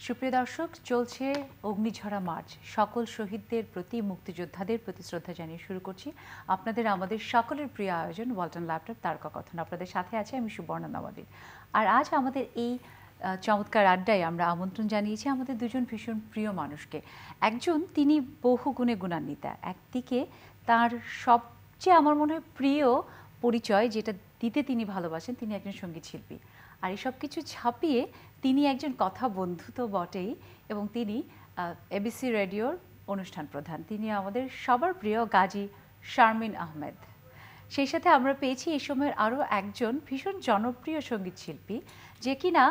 সুপ্রিয় দর্শক, চলছে অগ্নিঝরা মার্চ। সকল শহীদদের প্রতি, মুক্তিযোদ্ধাদের প্রতি শ্রদ্ধা জানিয়ে শুরু করছি আপনাদের আমাদের সকলের প্রিয় আয়োজন ওয়ালটন ল্যাপটপ তারকাকথন। আপনাদের সাথে আছে আমি সুবর্ণা নওয়াদিন। আর আজ আমাদের এই চমৎকার আড্ডায় আমরা আমন্ত্রণ জানিয়েছি আমাদের দুজন ভীষণ প্রিয় মানুষকে। একজন তিনি বহু গুণে গুণান্বিতা, একদিকে তার সবচেয়ে আমার মনে হয় প্রিয় পরিচয় যেটা দিতে তিনি ভালোবাসেন, তিনি একজন সঙ্গীত শিল্পী। আর এসব কিছু ছাপিয়ে তিনি একজন কথা বন্ধু তো বটেই, এবং তিনি এবিসি রেডিওর অনুষ্ঠান প্রধান। তিনি আমাদের সবার প্রিয় গাজী শারমিন আহমেদ। সেই সাথে আমরা পেয়েছি এই সময়ের আরও একজন ভীষণ জনপ্রিয় সঙ্গীত শিল্পী, যে কিনা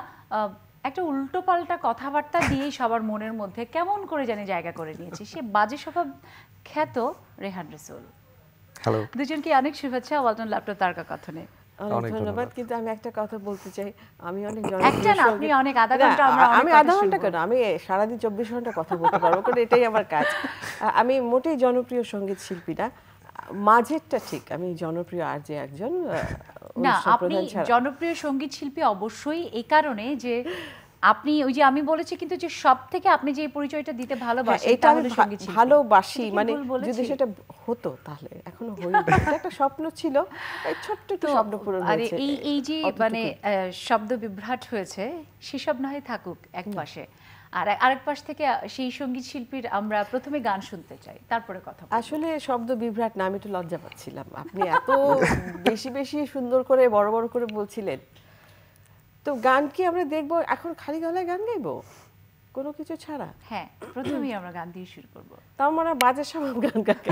একটা উল্টোপাল্টা কথাবার্তা দিয়েই সবার মনের মধ্যে কেমন করে জানি জায়গা করে নিয়েছে। সে বাজে স্বভাব খ্যাত রেহান রসুল। হ্যালো, দুজনকে অনেক শুভেচ্ছা ওয়ালটন ল্যাপটপ তারকাকথনে। অনেক ধন্যবাদ। কিন্তু আমি একটা কথা বলতে চাই, আমি অনেক আমি আধা ঘন্টা কেন, আমি সারাদিন 24 ঘন্টা কথা বলতে পারবো, কারণ এটাই আমার কাজ। আমি মোটেই জনপ্রিয় সঙ্গীত শিল্পী না, মাঝেরটা ঠিক। আমি জনপ্রিয় আর যে একজন না, আপনি জনপ্রিয় সঙ্গীত শিল্পী অবশ্যই এই কারণে যে আপনি ওই যে আমি বলেছি কিন্তু যে সব থেকে আপনি যে পরিচয়টা দিতে ভালোবাসেন, এটা আমি ভালোবাসি, মানে যদি সেটা হতো তাহলে এখনো হয়নি। একটা স্বপ্ন ছিল, এই ছোট্ট একটু স্বপ্ন পূরণ হয়েছে। এই যে মানে শব্দ বিভ্রাট হয়েছে সেসব না হয় থাকুক এক পাশে, আর আরেক পাশ থেকে সেই সঙ্গীত শিল্পীর আমরা প্রথমে গান শুনতে চাই, তারপরে কথা। আসলে শব্দ বিভ্রাট না, আমি একটু লজ্জা পাচ্ছিলাম। আপনি এত বেশি বেশি সুন্দর করে বড় বড় করে বলছিলেন, তো গান কি আমরা দেখবো এখন খালি গলায় গান গাইবো কোনো কিছু ছাড়া? হ্যাঁ, প্রথমেই আমরা গান দিয়ে শুরু করবো। তার মানে বাজে সব গান গাই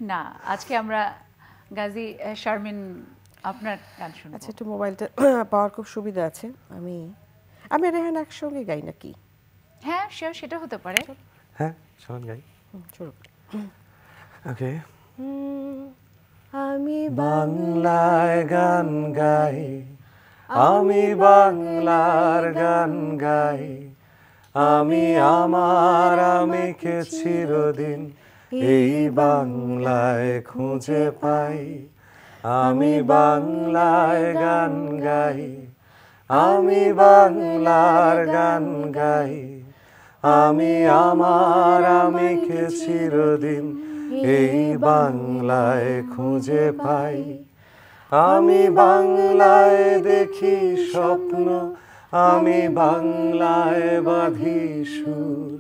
না, আজকে আমরা গাজী শারমিন আপনার গান শুনবো। আচ্ছা, একটু মোবাইলটা পাওয়ার খুব সুবিধা আছে। আমি রেহান একসঙ্গে গাই নাকি? হ্যাঁ, সেটা হতে পারে। হ্যাঁ চলুন গাই। শুরু। ওকে। আমি বাংলায় গান গাই, আমি বাংলার গান গাই, আমি আমার আমিকে চিরদিন এই বাংলায় খুঁজে পাই। আমি বাংলায় গান গাই, আমি বাংলার গান গাই, আমি আমার আমিকে চিরদিন এই বাংলায় খুঁজে পাই। আমি বাংলায় দেখি স্বপ্ন, আমি বাংলায় বাঁধি সুর,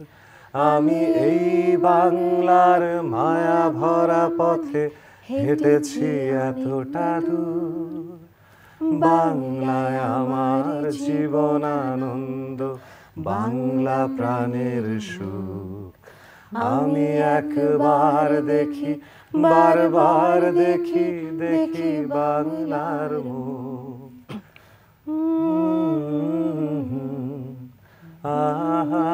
আমি এই বাংলার মায়া ভরা পথে হেঁটেছি এতটা দূর। বাংলায় আমার জীবন আনন্দ, বাংলা প্রাণের সুখ। আমি একবার দেখি, বারবার দেখি, দেখি বাংলার মুখ। আহা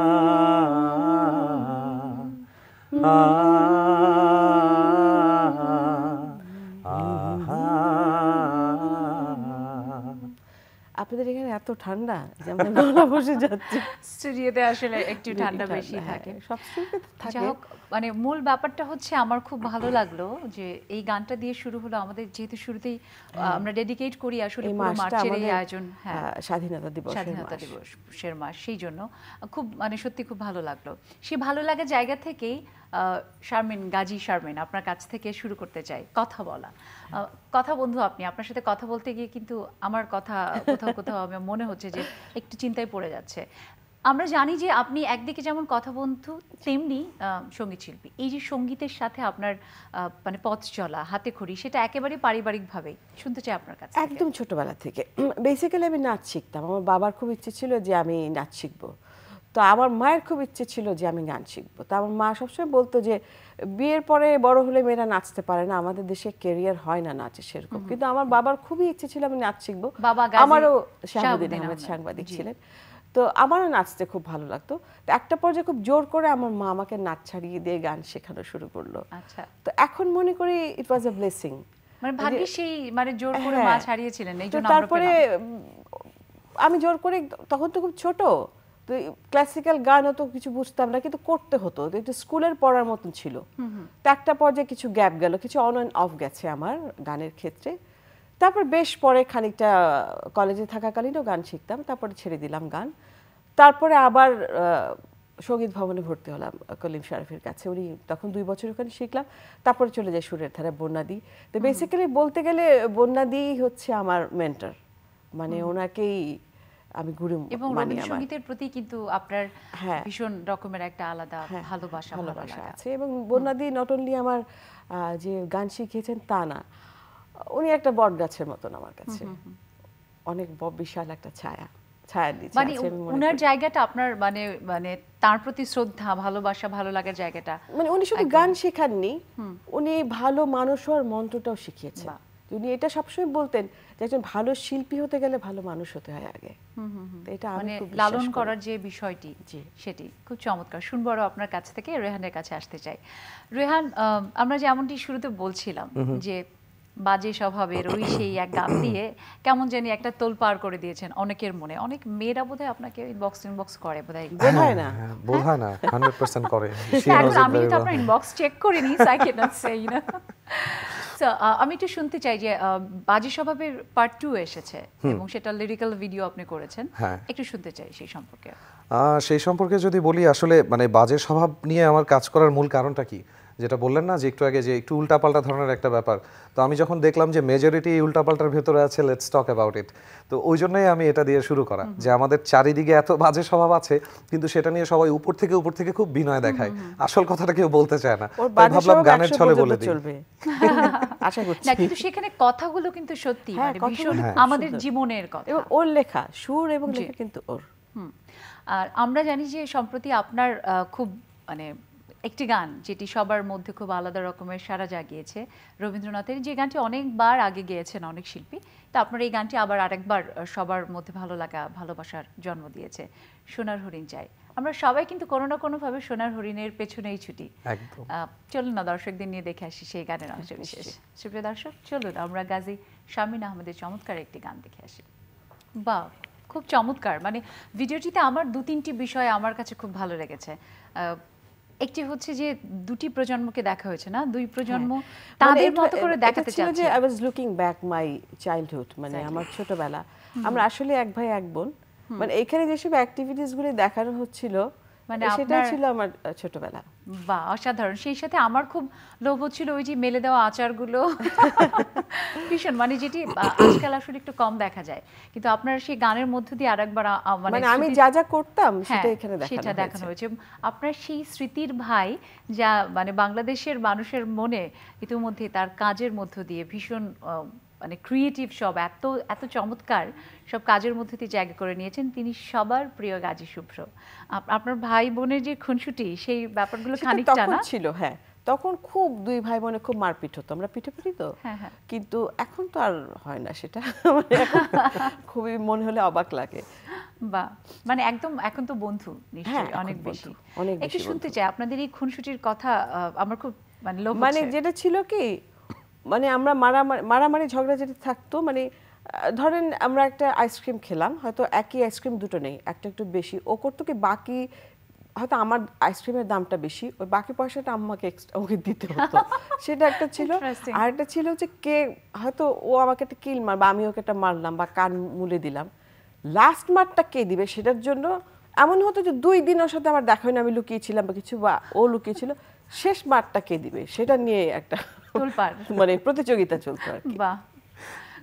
আপনাদের এখানে এত ঠান্ডা যে আমরা গলা বসে যাচ্ছি। স্টুডিওতে আসলে একটু ঠান্ডা বেশি থাকে, সব স্টুডিওতে থাকে। মানে মূল ব্যাপারটা হচ্ছে আমার খুব ভালো লাগলো যে এই গানটা দিয়ে শুরু হলো আমাদের, যেহেতু শুরুতেই আমরা ডেডিকেট করি আসলে পুরো মার্চের এই আয়োজন। হ্যাঁ, স্বাধীনতা দিবসের মাস, সেই জন্য খুব মানে সত্যি খুব ভালো লাগলো। সেই ভালো লাগার জায়গা থেকেই শারমিন, গাজী শারমিন, আপনার কাছ থেকে শুরু করতে চাই কথা বলা। কথা বন্ধু আপনি, আপনার সাথে কথা বলতে গিয়ে কিন্তু আমার কথা কোথাও কোথাও আমার মনে হচ্ছে যে একটু চিন্তায় পড়ে যাচ্ছে। আমরা জানি যে আপনি একদিকে যেমন কথা বন্ধু, তেমনি সঙ্গীত শিল্পী। এই যে সঙ্গীতের সাথে আপনার মানে পথ চলা, হাতে খড়ি, সেটা একেবারে পারিবারিকভাবেই শুনতে চাই আপনার কাছে। একদম ছোটবেলা থেকে বেসিক্যালি আমি নাচ শিখতাম। আমার বাবার খুব ইচ্ছে ছিল যে আমি নাচ শিখবো, তো আমার মায়ের খুব ইচ্ছে ছিল যে আমি গান শিখবো। তো আমার মা সবসময় বলতো যে বিয়ের পরে বড় হলে মেয়েরা নাচতে পারে না, আমাদের দেশে ক্যারিয়ার হয় না নাচে সেরকম। কিন্তু আমার বাবার খুবই ইচ্ছে ছিল আমি নাচ শিখবো। আমারও শাহাবুদ্দিন আহমেদ সাংবাদিক ছিলেন, তো আমারও নাচতে খুব ভালো লাগতো। তো একটা পর্যায়ে খুব জোর করে আমার মা আমাকে নাচ ছাড়িয়ে দিয়ে গান শেখানো শুরু করলো। আচ্ছা, তো এখন মনে করি ইট ওয়াজ আ ব্লেসিং, মানে ভাগ্যে সেই মানে জোর করে মা ছাড়িয়েছিলেন। এই জন্য তারপরে আমি জোর করে, তখন তো খুব ছোট, তো ক্লাসিক্যাল গানও তো কিছু বুঝতাম না, কিন্তু করতে হতো, এটা স্কুলের পড়ার মতন ছিল। তো একটা পর্যায়ে কিছু গ্যাপ গেল, কিছু অন অ্যান্ড অফ গেছে আমার গানের ক্ষেত্রে। তারপর বেশ পরে খানিকটা কলেজে থাকাকালীনও গান শিখতাম, তারপরে ছেড়ে দিলাম গান। তারপরে আবার সঙ্গীত ভবনে ভর্তি হলাম কলিম শরীফের কাছে। উনি তখন 2 বছর ওখানে শিখলাম, তারপরে চলে যাই সুরের ধারা বন্যাদি। তো বেসিক্যালি বলতে গেলে বন্যাদি হচ্ছে আমার মেন্টর, মানে ওনাকেই আমি গুরু এবং মানি। আমার রবীন্দ্রসঙ্গীতের প্রতি কিন্তু আপনার হ্যাঁ। ভীষণ রকমের একটা আলাদা ভালোবাসা ভালোবাসা লাগা। আছে। এবং বন্যাদি নট অনলি আমার যে গান শিখিয়েছেন তা না, উনি একটা বট গাছের মতন আমার কাছে, অনেক বিশাল একটা ছায়া নিচে মানে আছে। আমি মনে ওনার করি জায়গাটা আপনার মানে মানে তার প্রতি শ্রদ্ধা, ভালোবাসা, ভালো লাগার জায়গাটা। মানে উনি শুধু গান শেখাননি, উনি ভালো মানুষ হওয়ার মন্ত্রটাও শিখিয়েছেন। বাহ। উনি এটা সবসময় বলতেন যে একজন ভালো শিল্পী হতে গেলে ভালো মানুষ হতে হয় আগে। তো এটা আমি মানে খুব বিশ্বাস লালন করি। করার যে বিষয়টি, সেটি খুব চমৎকার। শুনবো আরো আপনার কাছ থেকে। রেহানের কাছে আসতে চাই। রেহান, আমরা যেমনটি শুরুতে বলছিলাম যে বাজে স্বভাবের ওই সেই এক গান দিয়ে কেমন জানি একটা তোলপাড় করে দিয়েছেন অনেকের মনে। অনেক মেয়েরা বোধহয় আপনাকে ইনবক্স করে বোধহয়। বোধহয় না, বোধহয় না, 100% করে। এখন আমি তো আপনার ইনবক্স চেক করিনি, so I can't say, you know. So আমি একটু শুনতে চাই যে বাজে স্বভাবের পার্ট 2 এসেছে এবং সেটা লিরিক্যাল ভিডিও আপনি করেছেন। একটু শুনতে চাই সেই সম্পর্কে। সেই সম্পর্কে যদি বলি, আসলে মানে বাজে স্বভাব নিয়ে আমার কাজ করার মূল কারণটা কি, যেটা বললেন না যে একটু আগে, যে একটু উল্টাপাল্টা ধরনের একটা ব্যাপার। তো আমি যখন দেখলাম যে মেজরিটি উল্টাপাল্টার ভেতরে আছে, লেটস টক অ্যাবাউট ইট। তো ওই জন্যই আমি এটা দিয়ে শুরু করা, যে আমাদের চারিদিকে এত বাজে স্বভাব আছে, কিন্তু সেটা নিয়ে সবাই উপর থেকে খুব বিনয় দেখায়, আসল কথাটা কেউ বলতে চায় না। তাই ভাবলাম গানের ছলে বলে দিই। আশা করছি না, কিন্তু সেখানে কথাগুলো কিন্তু সত্যি মানে ভীষণ আমাদের জীবনের কথা। এবং ওর লেখা, সুর এবং লেখা কিন্তু ওর। আর আমরা জানি যে সম্প্রতি আপনার খুব মানে একটি গান যেটি সবার মধ্যে খুব আলাদা রকমের সাড়া জাগিয়েছে, রবীন্দ্রনাথের, যে গানটি অনেকবার আগে গেয়েছেন অনেক শিল্পী। তো আপনার এই গানটি আবার আরেকবার সবার মধ্যে ভালো লাগা, ভালোবাসার জন্ম দিয়েছে, সোনার হরিণ চাই। আমরা সবাই কিন্তু কোনো না কোনো ভাবে সোনার হরিণের পেছনেই ছুটি। চলুন না দর্শকদের নিয়ে দেখে আসি সেই গানের অংশ বিশেষ। সুপ্রিয় দর্শক, চলুন আমরা গাজী শামীন আহমেদের চমৎকার একটি গান দেখে আসি। বাহ, খুব চমৎকার। মানে ভিডিওটিতে আমার 2-3টি বিষয় আমার কাছে খুব ভালো লেগেছে। একটি হচ্ছে যে দুটি প্রজন্মকে দেখা হয়েছে না, দুই প্রজন্ম তাদের মতো করে দেখাতে চাচ্ছে। I was looking back my childhood, মানে আমার ছোটবেলা। আমরা আসলে এক ভাই এক বোন, মানে এখানে যেসব অ্যাক্টিভিটিস গুলো দেখানো হচ্ছিল, মানে সেটা ছিল আমার ছোটবেলা। বাহ, অসাধারণ। সেই সাথে আমার খুব লোভ হচ্ছিল ওই যে মেলে দেওয়া আচারগুলো, ভীষণ, মানে যেটি আজকাল আসলে একটু কম দেখা যায়, কিন্তু আপনার সেই গানের মধ্য দিয়ে আরেকবার মানে আমি যা যা করতাম সেটা এখানে দেখানো হয়েছে। আপনার সেই স্মৃতির ভাই যা মানে বাংলাদেশের মানুষের মনে ইতিমধ্যে তার কাজের মধ্য দিয়ে ভীষণ মানে ক্রিয়েটিভ, সব এত এত চমৎকার সব কাজের মধ্যে দিয়ে জায়গা করে নিয়েছেন। তিনি সবার প্রিয় গাজী শুভ্র। আপনার ভাই বোনের যে খুনসুটি, সেই ব্যাপারগুলো খানিকটা না ছিল। হ্যাঁ, তখন খুব দুই ভাই বোনে খুব মারপিট হতো, আমরা পিঠাপিঠি তো, কিন্তু এখন তো আর হয় না সেটা। মানে খুবই মনে হলে অবাক লাগে। বা মানে একদম এখন তো বন্ধু নিশ্চয়ই অনেক বেশি। একটু শুনতে চাই আপনাদের এই খুনসুটির কথা, আমার খুব মানে লোভ হচ্ছে। মানে যেটা ছিল কি, মানে আমরা মারামারি ঝগড়া যেটা থাকতো, মানে ধরেন আমরা একটা আইসক্রিম খেলাম, হয়তো একই আইসক্রিম দুটো নেই, একটা একটু বেশি, ও করতো কি বাকি, হয়তো আমার আইসক্রিমের দামটা বেশি, ওই বাকি পয়সাটা আম্মাকে ওকে দিতে হতো, সেটা একটা ছিল। আর একটা ছিল যে কে, হয়তো ও আমাকে একটা কিল মার বা আমি ওকে একটা মারলাম বা কান মুলে দিলাম, লাস্ট মারটা কে দিবে সেটার জন্য এমন হতো যে 2 দিন ওর সাথে আমার দেখা হয়নি, আমি লুকিয়েছিলাম বা কিছু, বা ও লুকিয়েছিল, শেষ মারটা কে দিবে সেটা নিয়ে একটা মানে প্রতিযোগিতা চলতো আর কি। বাহ,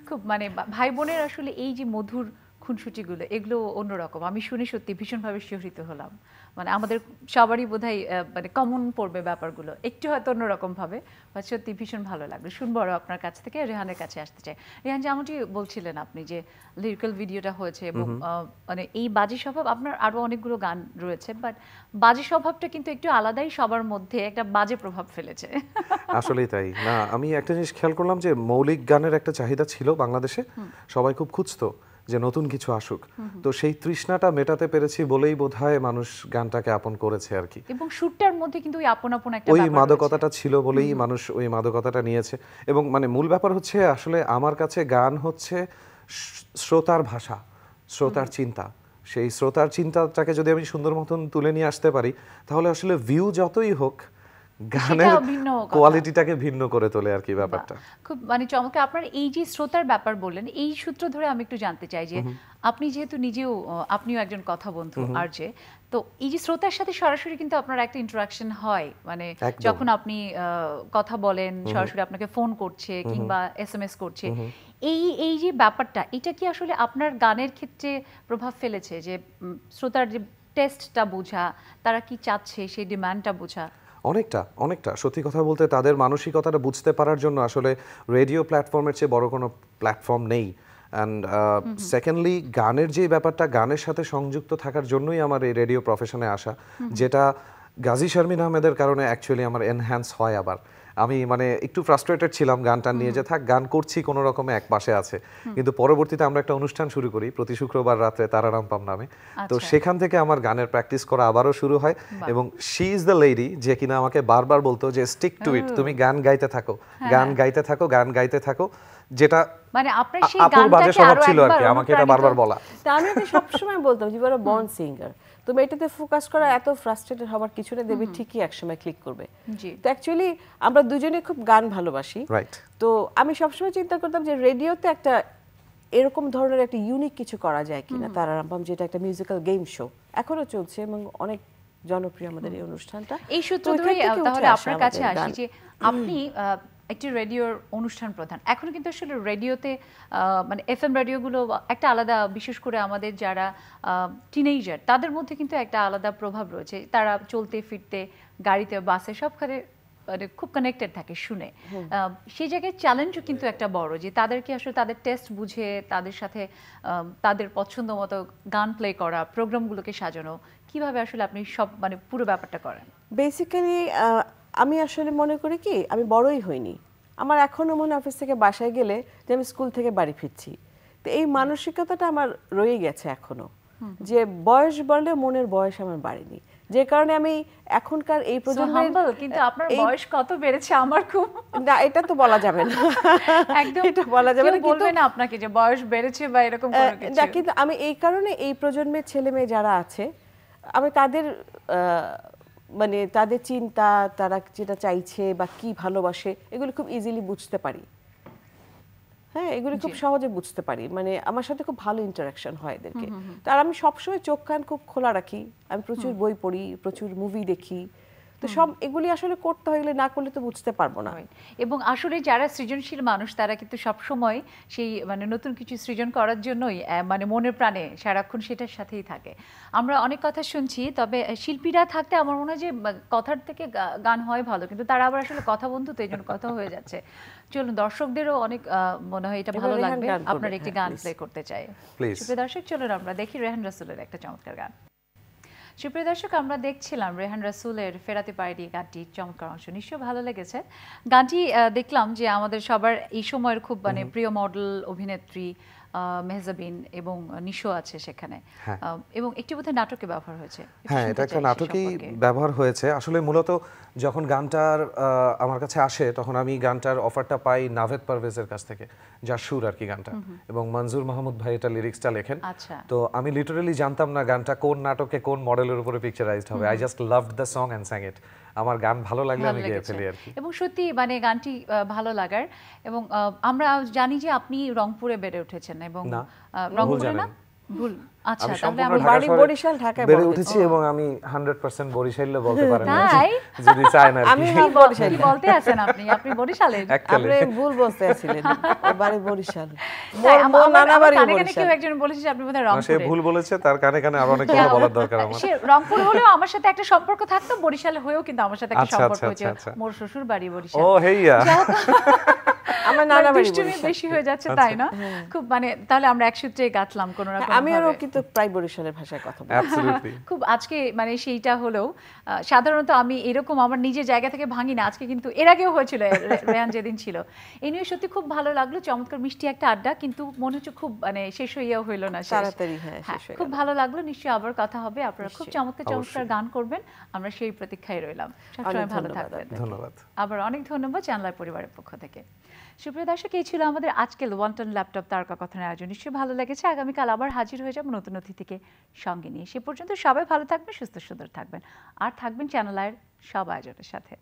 খুব মানে ভাই বোনের আসলে এই যে মধুর খুনসুটিগুলো, এগুলো অন্যরকম। আমি শুনে সত্যি ভীষণভাবে শিহরিত হলাম। মানে আমাদের সবারই বোধহয় মানে কমন পড়বে ব্যাপারগুলো, একটু হয়তো অন্যরকম ভাবে, বা সত্যি ভীষণ ভালো লাগলো। শুনবো আরো আপনার কাছ থেকে। রেহানের কাছে আসতে চাই। রেহান, যেমনটি বলছিলেন আপনি যে লিরিক্যাল ভিডিওটা হয়েছে এবং মানে এই বাজে স্বভাব, আপনার আরো অনেকগুলো গান রয়েছে, বাট বাজে স্বভাবটা কিন্তু একটু আলাদাই, সবার মধ্যে একটা বাজে প্রভাব ফেলেছে। আসলেই তাই না, আমি একটা জিনিস খেয়াল করলাম যে মৌলিক গানের একটা চাহিদা ছিল বাংলাদেশে, সবাই খুব খুঁজতো যে নতুন কিছু আসুক। তো সেই তৃষ্ণাটা মেটাতে পেরেছি বলেই বোধহয় মানুষ গানটাকে আপন করেছে আর কি। এবং সুরটার মধ্যে কিন্তু ওই আপন আপন একটা ওই মাদকতাটা ছিল বলেই মানুষ ওই মাদকতাটা নিয়েছে। এবং মানে মূল ব্যাপার হচ্ছে, আসলে আমার কাছে গান হচ্ছে শ্রোতার ভাষা, শ্রোতার চিন্তা। সেই শ্রোতার চিন্তাটাকে যদি আমি সুন্দর মতন তুলে নিয়ে আসতে পারি, তাহলে আসলে ভিউ যতই হোক, গানের সেটাও ভিন্ন কথা। কোয়ালিটিটাকে ভিন্ন করে তোলে আর কি ব্যাপারটা। খুব মানে চমৎকার। আপনার এই যে শ্রোতার ব্যাপার বললেন, এই সূত্র ধরে আমি একটু জানতে চাই যে আপনি যেহেতু নিজেও আপনিও একজন কথা বন্ধু আরজে, তো এই যে শ্রোতার সাথে সরাসরি কিন্তু আপনার একটা ইন্টারাকশন হয়, মানে একদম। যখন আপনি কথা বলেন, সরাসরি আপনাকে ফোন করছে কিংবা এসএমএস করছে, এই যে ব্যাপারটা, এটা কি আসলে আপনার গানের ক্ষেত্রে প্রভাব ফেলেছে যে শ্রোতার যে টেস্টটা বোঝা, তারা কি চাচ্ছে সেই ডিমান্ডটা বোঝা? অনেকটা সত্যি কথা বলতে তাদের মানসিকতাটা বুঝতে পারার জন্য আসলে রেডিও প্ল্যাটফর্মের চেয়ে বড় কোনো প্ল্যাটফর্ম নেই। অ্যান্ড সেকেন্ডলি গানের যে ব্যাপারটা, গানের সাথে সংযুক্ত থাকার জন্যই আমার এই রেডিও প্রফেশনে আসা, যেটা গাজী শারমিন আহমেদের কারণে অ্যাকচুয়ালি আমার এনহ্যান্স হয়। আবার আমি মানে একটু ফ্রাস্ট্রেটেড ছিলাম গানটা নিয়ে, যে থাক গান করছি কোনো রকমে এক পাশে আছে, কিন্তু পরবর্তীতে আমরা একটা অনুষ্ঠান শুরু করি প্রতি শুক্রবার রাতে তারারামপাম নামে। তো সেখান থেকে আমার গানের প্র্যাকটিস করা আবারও শুরু হয়, এবং শি ইজ দ্য লেডি যে কিনা আমাকে বারবার বলতো যে স্টিক টু ইট, তুমি গান গাইতে থাকো, গান গাইতে থাকো, গান গাইতে থাকো, যেটা মানে আপনার সেই আপুর বাজে গানটাকে স্বভাব আরো ছিল আর কি, একবার আমাকে এটা বারবার বলা। তা আমি ওকে সবসময় বলতাম যে বড় বর্ন সিঙ্গার, তুমি এটাতে ফোকাস করা, এত ফ্রাস্ট্রেটেড হবার কিছু না, দেবে ঠিকই একসময় ক্লিক করবে। জি। তো অ্যাকচুয়ালি আমরা দুজনে খুব গান ভালোবাসি, রাইট। তো আমি সবসময় চিন্তা করতাম যে রেডিওতে একটা এরকম ধরনের একটা ইউনিক কিছু করা যায় কিনা, তারারামপাম যেটা একটা মিউজিক্যাল গেম শো এখনো চলছে এবং অনেক জনপ্রিয় আমাদের এই অনুষ্ঠানটা। এই সূত্র তো ওইখান ধরেই থেকে উঠে তাহলে আসে আপনার কাছে আমাদের আসি গান। যে আপনি একটি রেডিওর অনুষ্ঠান প্রধান। এখন কিন্তু আসলে রেডিওতে মানে এফএম রেডিওগুলো একটা আলাদা, বিশেষ করে আমাদের যারা টিনেজার তাদের মধ্যে কিন্তু একটা আলাদা প্রভাব রয়েছে। তারা চলতে ফিরতে, গাড়িতে, বাসে, সবখানে মানে খুব কানেক্টেড থাকে শুনে। সেই জায়গায় চ্যালেঞ্জও কিন্তু একটা বড়, যে তাদেরকে আসলে তাদের টেস্ট বুঝে তাদের সাথে তাদের পছন্দ মতো গান প্লে করা, প্রোগ্রামগুলোকে সাজানো, কিভাবে আসলে আপনি সব মানে পুরো ব্যাপারটা করেন? বেসিক্যালি আমি আসলে মনে করি কি, আমি বড়ই হইনি, আমার এখনো মনে অফিস থেকে বাসায় গেলে যে আমি স্কুল থেকে বাড়ি ফিরছি। তো এই মানসিকতাটা আমার রয়ে গেছে এখনো, যে বয়স বাড়লে মনের বয়স আমার বাড়েনি, যে কারণে আমি এখনকার এই প্রজন্মের, কিন্তু আপনার বয়স কত বেড়েছে আমার খুব, না এটা তো বলা যাবে না, একদম এটা বলা যাবে না, কেউ বলবে না আপনাকে যে বয়স বেড়েছে বা এরকম কোনো কিছু। না, কিন্তু আমি এই কারণে এই প্রজন্মের ছেলে মেয়ে যারা আছে, আমি তাদের মানে তাদের চিন্তা, তারা যেটা চাইছে বা কি ভালোবাসে, এগুলো খুব ইজিলি বুঝতে পারি। হ্যাঁ, এগুলো খুব সহজে বুঝতে পারি, মানে আমার সাথে খুব ভালো ইন্টারাকশন হয় এদেরকে। তার আমি সবসময় চোখ কান খুব খোলা রাখি, আমি প্রচুর বই পড়ি, প্রচুর মুভি দেখি, তো সব এগুলি আসলে করতে হলে, না করলে তো বুঝতে পারবো না। এবং আসলে যারা সৃজনশীল মানুষ তারা কিন্তু সবসময় সেই মানে নতুন কিছু সৃজন করার জন্যই মানে মনের প্রাণে সারাক্ষণ সেটার সাথেই থাকে। আমরা অনেক কথা শুনছি, তবে শিল্পীরা থাকতে আমার মনে হয় যে কথার থেকে গান হয় ভালো, কিন্তু তারা আবার আসলে কথা বন্ধু, তো এই জন্য কথা হয়ে যাচ্ছে। চলুন, দর্শকদেরও অনেক মনে হয় এটা ভালো লাগবে, আপনার একটি গান প্লে করতে চাই। সুপ্রিয় দর্শক, চলুন আমরা দেখি রেহান রাসূলের একটা চমৎকার গান। সুপ্রিয় দর্শক, আমরা দেখছিলাম রেহান রাসূলের ফেরাতে পারিনি গানটি, চমৎকার অংশ, নিশ্চয়ই ভালো লেগেছে গানটি। দেখলাম যে আমাদের সবার এই সময়ের খুব মানে প্রিয় মডেল অভিনেত্রী মেহজাবিন এবং নিশো আছে সেখানে, এবং একটি বোধহয় নাটকে ব্যবহার হয়েছে। হ্যাঁ, এটা একটা নাটকেই ব্যবহার হয়েছে। আসলে মূলত যখন গানটার আমার কাছে আসে, তখন আমি গানটার অফারটা পাই নাভেদ পারভেজের কাছ থেকে, যার সুর আর কি গানটা, এবং মনজুর মাহমুদ ভাই এটা লিরিক্সটা লেখেন। তো আমি লিটারালি জানতাম না গানটা কোন নাটকে কোন মডেলের উপরে পিকচারাইজড হবে। I just loved the song and sang it। আমার গান ভালো লাগলে আমি গেয়ে ফেলি আর কি। এবং সত্যি মানে গানটি ভালো লাগার, এবং আমরা জানি যে আপনি রংপুরে বেড়ে উঠেছেন, এবং রংপুরে না ভুল, আচ্ছা, তাহলে আমি বাড়ি বরিশাল, ঢাকায় বেড়ে উঠেছি, এবং আমি 100% বরিশালে বলতে পারেন না যদি চাই না। আমি বরিশাল বলতে আছেন আপনি, আপনি বরিশালের, আপনি ভুল বলতে আছিলেন, বাড়ি বরিশাল। কেউ একজন বলেছে আপনি বোধহয় রংপুরে। সে ভুল বলেছে, তার কানে কানে আরো অনেক কথা বলার দরকার আমার। সে রংপুর হলেও আমার সাথে একটা সম্পর্ক থাকতো, বরিশালে হয়েও কিন্তু আমার সাথে একটা সম্পর্ক হয়েছে, মোর শ্বশুর বাড়ি বরিশাল। ও হেইয়া, আমার নানা বাড়ি বেশি হয়ে যাচ্ছে, তাই না? খুব মানে তাহলে আমরা এক সূত্রে গাঁথলাম কোন রকম। আমি আরো কিন্তু প্রায় বরিশালের ভাষায় কথা বলি। অ্যাবসলিউটলি। খুব আজকে মানে সেইটা হলো, সাধারণত আমি এরকম আমার নিজের জায়গা থেকে ভাঙি না, আজকে কিন্তু এর আগেও হয়েছিল, রেহান যেদিন ছিল। এই নিয়ে সত্যি খুব ভালো লাগলো, চমৎকার মিষ্টি একটা আড্ডা, কিন্তু মনে হচ্ছে খুব মানে শেষ হইয়াও হইলো না, তাড়াতাড়ি। হ্যাঁ, খুব ভালো লাগলো, নিশ্চয়ই আবার কথা হবে। আপনারা খুব চমৎকার গান করবেন, আমরা সেই প্রতীক্ষায় রইলাম। সবসময় ভালো থাকবেন। ধন্যবাদ। আবার অনেক ধন্যবাদ চ্যানেল পরিবারের পক্ষ থেকে। সুপ্রিয় দর্শক, এই ছিল আমাদের আজকের ওয়ালটন ল্যাপটপ তারকা কথার আয়োজন। নিশ্চয়ই ভালো লেগেছে। আগামীকাল আবার হাজির হয়ে যাব নতুন অতিথিকে সঙ্গে নিয়ে। সে পর্যন্ত সবাই ভালো থাকবেন, সুস্থ সুন্দর থাকবেন, আর থাকবেন চ্যানেল আয়ের সব আয়োজনের সাথে।